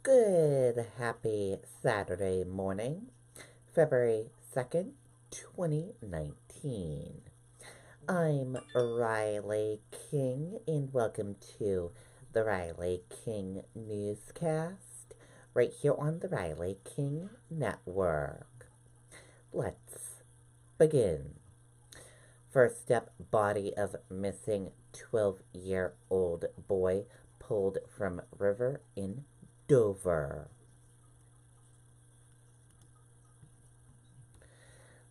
Good happy Saturday morning, February 2nd, 2019. I'm Riley King, and welcome to the Riley King Newscast, right here on the Riley King Network. Let's begin. First up, body of missing 12-year-old boy pulled from river in Dover.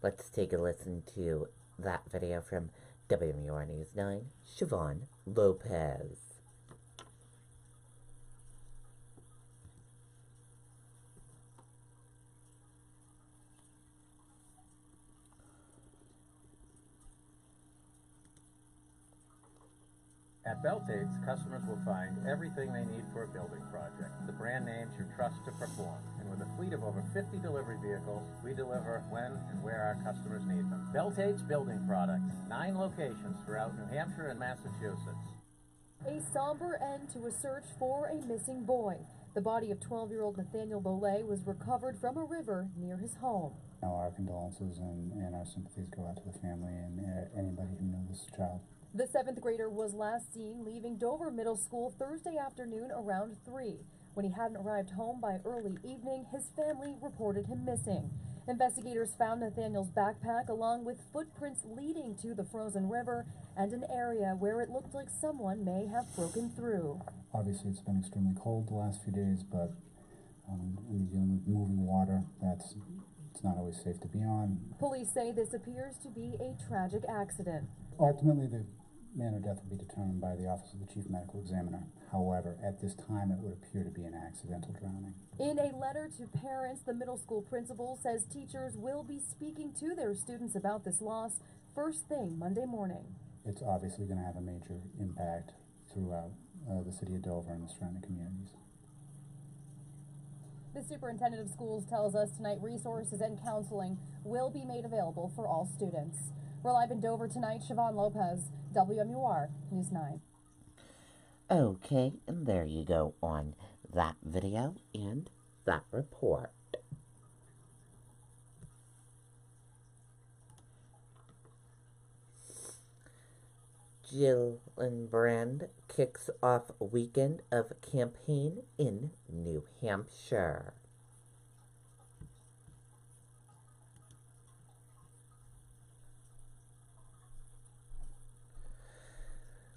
Let's take a listen to that video from WMUR News 9, Siobhan Lopez. At Beltates, customers will find everything they need for a building project. The brand names you trust to perform. And with a fleet of over 50 delivery vehicles, we deliver when and where our customers need them. Beltates Building Products. 9 locations throughout New Hampshire and Massachusetts. A somber end to a search for a missing boy. The body of 12-year-old Nathaniel Bolay was recovered from a river near his home. Our condolences and our sympathies go out to the family and anybody who knew this child. The 7th grader was last seen leaving Dover Middle School Thursday afternoon around 3. When he hadn't arrived home by early evening, his family reported him missing. Investigators found Nathaniel's backpack along with footprints leading to the frozen river and an area where it looked like someone may have broken through. Obviously, it's been extremely cold the last few days, but when you're dealing with moving water, it's not always safe to be on. Police say this appears to be a tragic accident. Ultimately, the manner of death will be determined by the Office of the Chief Medical Examiner. However, at this time, it would appear to be an accidental drowning. In a letter to parents, the middle school principal says teachers will be speaking to their students about this loss first thing Monday morning. It's obviously going to have a major impact throughout the city of Dover and the surrounding communities. The superintendent of schools tells us tonight resources and counseling will be made available for all students. We're live in Dover tonight. Siobhan Lopez, WMUR News 9. Okay, and there you go on that video and that report. Gillibrand kicks off weekend of campaign in New Hampshire.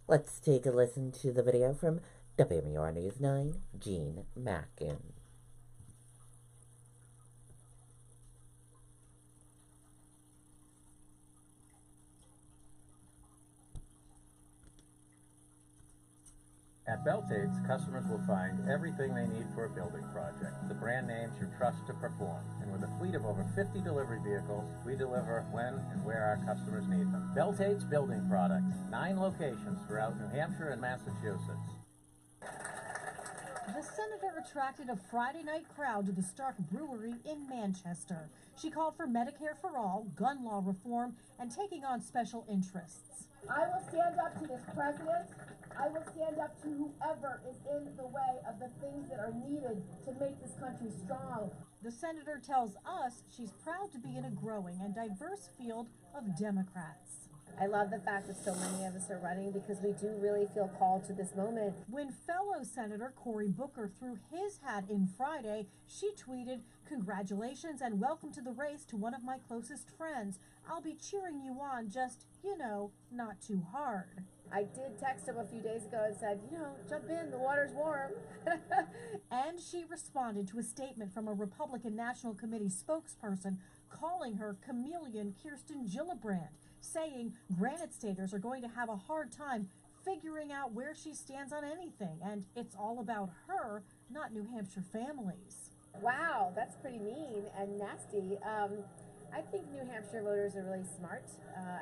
Let's take a listen to the video from WMUR News 9, Jean Mackin. At Beltates, customers will find everything they need for a building project. The brand names you trust to perform. And with a fleet of over 50 delivery vehicles, we deliver when and where our customers need them. Beltates Building Products. 9 locations throughout New Hampshire and Massachusetts. The senator attracted a Friday night crowd to the Stark Brewery in Manchester. She called for Medicare for all, gun law reform, and taking on special interests. I will stand up to this president. I will stand up to whoever is in the way of the things that are needed to make this country strong. The senator tells us she's proud to be in a growing and diverse field of Democrats. I love the fact that so many of us are running because we do really feel called to this moment. When fellow Senator Cory Booker threw his hat in Friday, she tweeted, "Congratulations and welcome to the race to one of my closest friends. I'll be cheering you on, just, not too hard." I did text him a few days ago and said, jump in, the water's warm. And she responded to a statement from a Republican National Committee spokesperson calling her chameleon Kirsten Gillibrand, saying Granite Staters are going to have a hard time figuring out where she stands on anything, and it's all about her, not New Hampshire families. Wow, that's pretty mean and nasty. I think New Hampshire voters are really smart.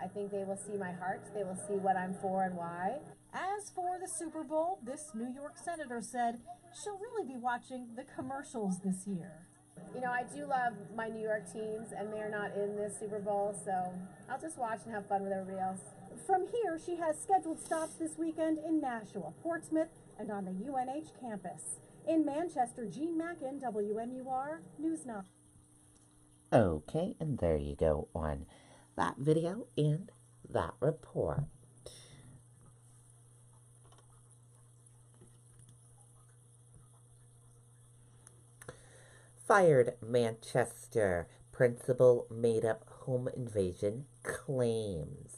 I think they will see my heart. They will see what I'm for and why. As for the Super Bowl, this New York senator said she'll really be watching the commercials this year. I do love my New York teams, and they're not in this Super Bowl, so I'll just watch and have fun with everybody else. From here, she has scheduled stops this weekend in Nashua, Portsmouth, and on the UNH campus. In Manchester, Jean Mackin, WMUR News 9. Okay, and there you go on that video and that report. Fired Manchester principal made up home invasion claims.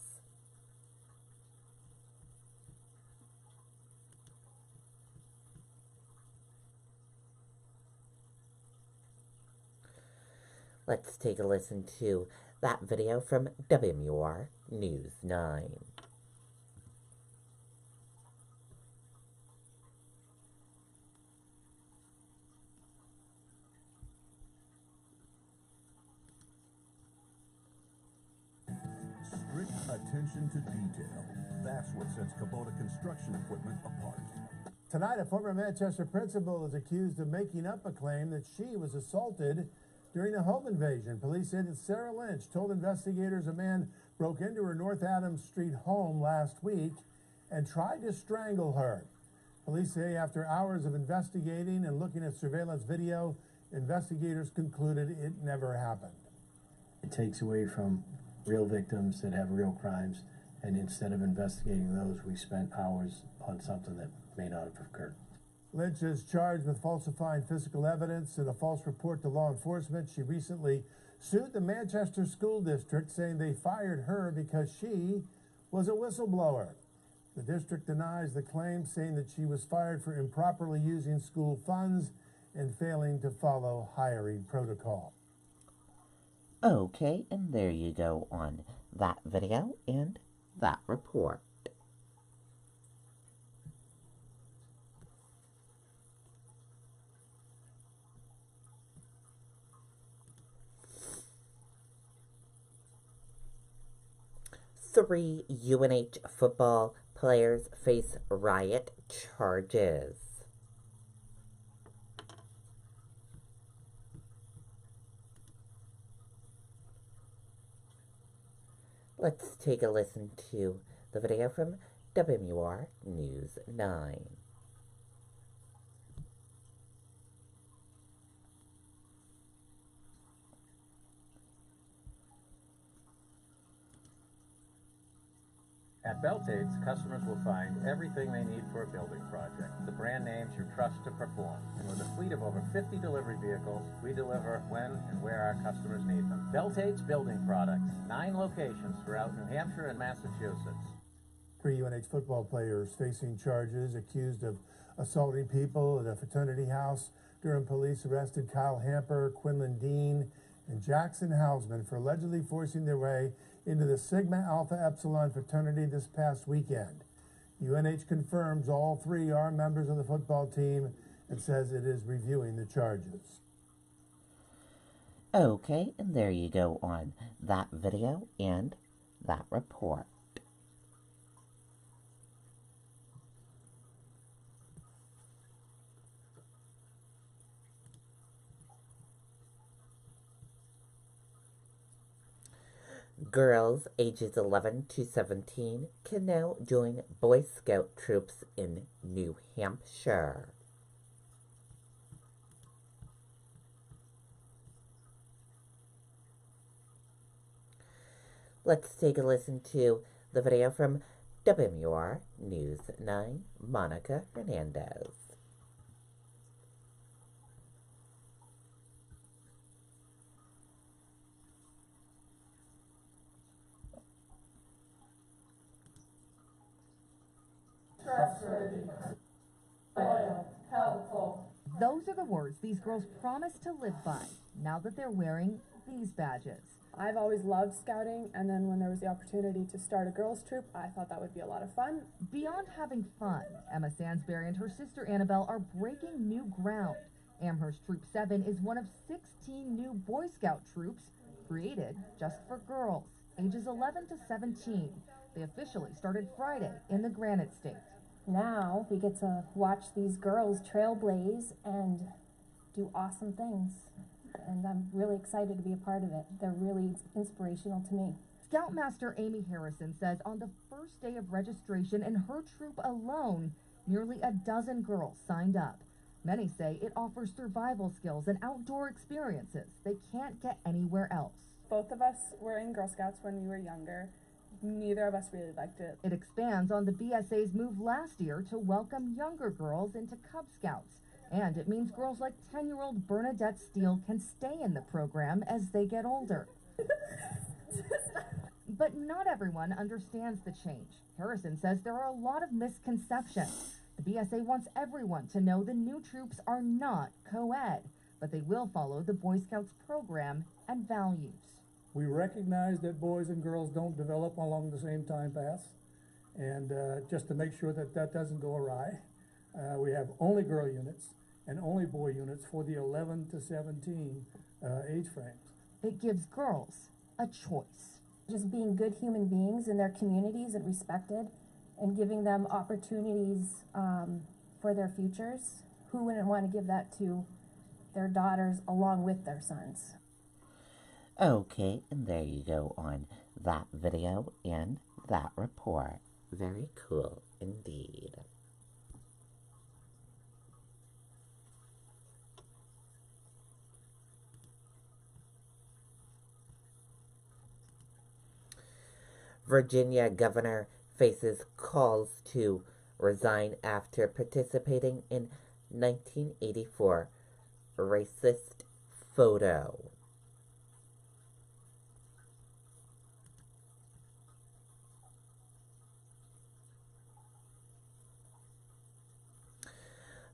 Let's take a listen to that video from WMUR News 9. Strict attention to detail. That's what sets Kubota construction equipment apart. Tonight, a former Manchester principal is accused of making up a claim that she was assaulted during a home invasion. Police say that Sarah Lynch told investigators a man broke into her North Adams Street home last week and tried to strangle her. Police say after hours of investigating and looking at surveillance video, investigators concluded it never happened. It takes away from real victims that have real crimes, and instead of investigating those, we spent hours on something that may not have occurred. Lynch is charged with falsifying physical evidence and a false report to law enforcement. She recently sued the Manchester School District, saying they fired her because she was a whistleblower. The district denies the claim, saying that she was fired for improperly using school funds and failing to follow hiring protocol. Okay, and there you go on that video and that report. Three UNH football players face riot charges. Let's take a listen to the video from WMUR News 9. At Beltade's, customers will find everything they need for a building project. The brand names you trust to perform. And with a fleet of over 50 delivery vehicles, we deliver when and where our customers need them. Beltade's Building Products, 9 locations throughout New Hampshire and Massachusetts. 3 UNH football players facing charges, accused of assaulting people at a fraternity house. Durham police arrested Kyle Hamper, Quinlan Dean, and Jackson Hausman for allegedly forcing their way into the Sigma Alpha Epsilon fraternity this past weekend. UNH confirms all 3 are members of the football team and says it is reviewing the charges. Okay, and there you go on that video and that report. Girls ages 11 to 17 can now join Boy Scout troops in New Hampshire. Let's take a listen to the video from WMUR News 9, Monica Hernandez. Those are the words these girls promise to live by now that they're wearing these badges. I've always loved scouting, and then when there was the opportunity to start a girls' troop, I thought that would be a lot of fun. Beyond having fun, Emma Sansbury and her sister Annabelle are breaking new ground. Amherst Troop 7 is one of 16 new Boy Scout troops created just for girls, ages 11 to 17. They officially started Friday in the Granite State. Now we get to watch these girls trailblaze and do awesome things. And I'm really excited to be a part of it. They're really inspirational to me. Scoutmaster Amy Harrison says on the first day of registration in her troop alone, Nearly a dozen girls signed up. Many say it offers survival skills and outdoor experiences they can't get anywhere else. Both of us were in Girl Scouts when we were younger. Neither of us really liked it. It expands on the BSA's move last year to welcome younger girls into Cub Scouts. And it means girls like 10-year-old Bernadette Steele can stay in the program as they get older. But not everyone understands the change. Harrison says there are a lot of misconceptions. The BSA wants everyone to know the new troops are not co-ed, but they will follow the Boy Scouts program and values. We recognize that boys and girls don't develop along the same time path, and just to make sure that that doesn't go awry, we have only girl units and only boy units for the 11 to 17 age frames. It gives girls a choice. Just being good human beings in their communities and respected, and giving them opportunities for their futures. Who wouldn't want to give that to their daughters along with their sons? Okay, and there you go on that video and that report. Very cool indeed. Virginia governor faces calls to resign after participating in 1984 racist photo.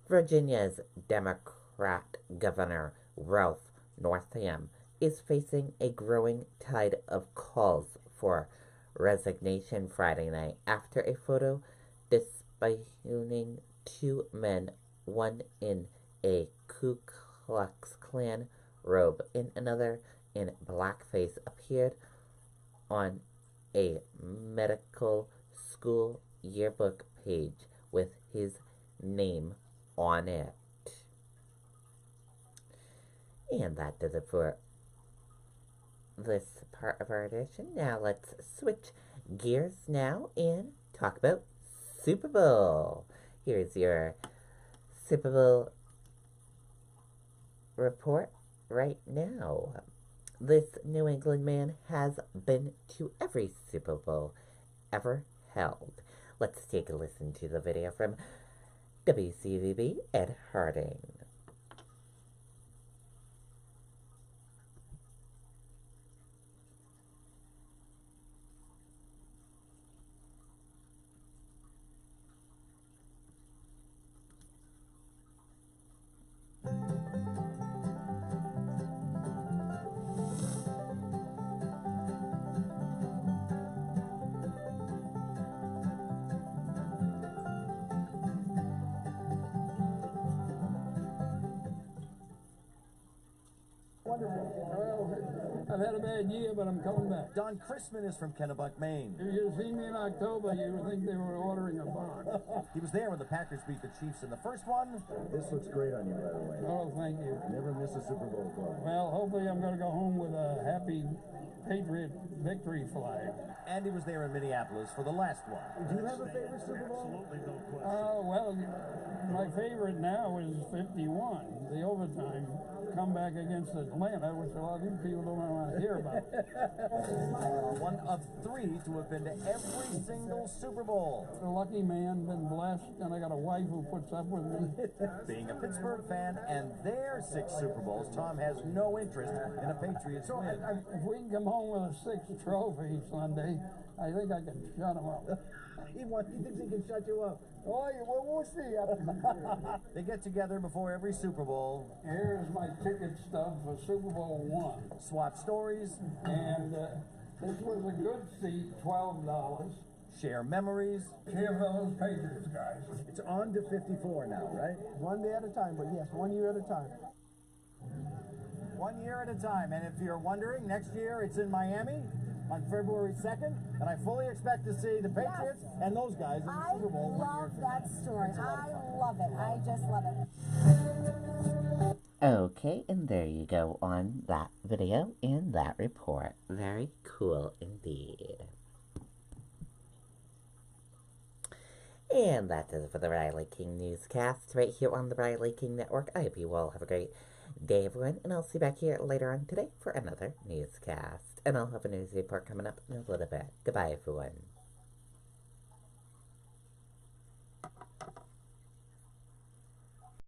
Virginia's Democrat Governor Ralph Northam is facing a growing tide of calls for resignation Friday night after a photo displaying two men, one in a Ku Klux Klan robe and another in blackface, appeared on a medical school yearbook page with his name on it. And that does it for this part of our edition. Now let's switch gears now and talk about Super Bowl. Here's your Super Bowl report right now. This New England man has been to every Super Bowl ever held. Let's take a listen to the video from WCVB Ed Harding. I've had a bad year, but I'm coming back. Don Chrisman is from Kennebuck, Maine. If you'd seen me in October, you would think they were ordering a barn. He was there when the Packers beat the Chiefs in the first one. This looks great on you, by the way. Oh, thank you. Never miss a Super Bowl club. Well, hopefully I'm going to go home with a happy Patriot victory flag. And he was there in Minneapolis for the last one. Do you have a favorite Super Bowl? Absolutely no question. Well, my favorite now is 51, the overtime comeback against Atlanta, which a lot of these people don't want to hear about. One of three to have been to every single Super Bowl. A lucky man, been blessed, and I got a wife who puts up with me. Being a Pittsburgh fan and their 6 Super Bowls, Tom has no interest in a Patriots win. If we can come home with a 6th trophy Sunday, I think I can shut him up. He thinks he can shut you up. Oh, well, we'll see. They get together before every Super Bowl. Here's my ticket stub for Super Bowl I. Swap stories. And this was a good seat, $12. Share memories. Cheer for those Patriots guys. It's on to 54 now, right? One day at a time, but yes, 1 year at a time. 1 year at a time. And if you're wondering, next year it's in Miami on February 2nd, and I fully expect to see the Patriots and those guys in the Super Bowl 1 year I love from that now. story. I love it. I just love it. Okay, and there you go on that video and that report. Very cool indeed. And that is it for the Riley King Newscast right here on the Riley King Network. I hope you all have a great day, everyone, and I'll see you back here later on today for another newscast. And I'll have a news report coming up in a little bit. Goodbye, everyone.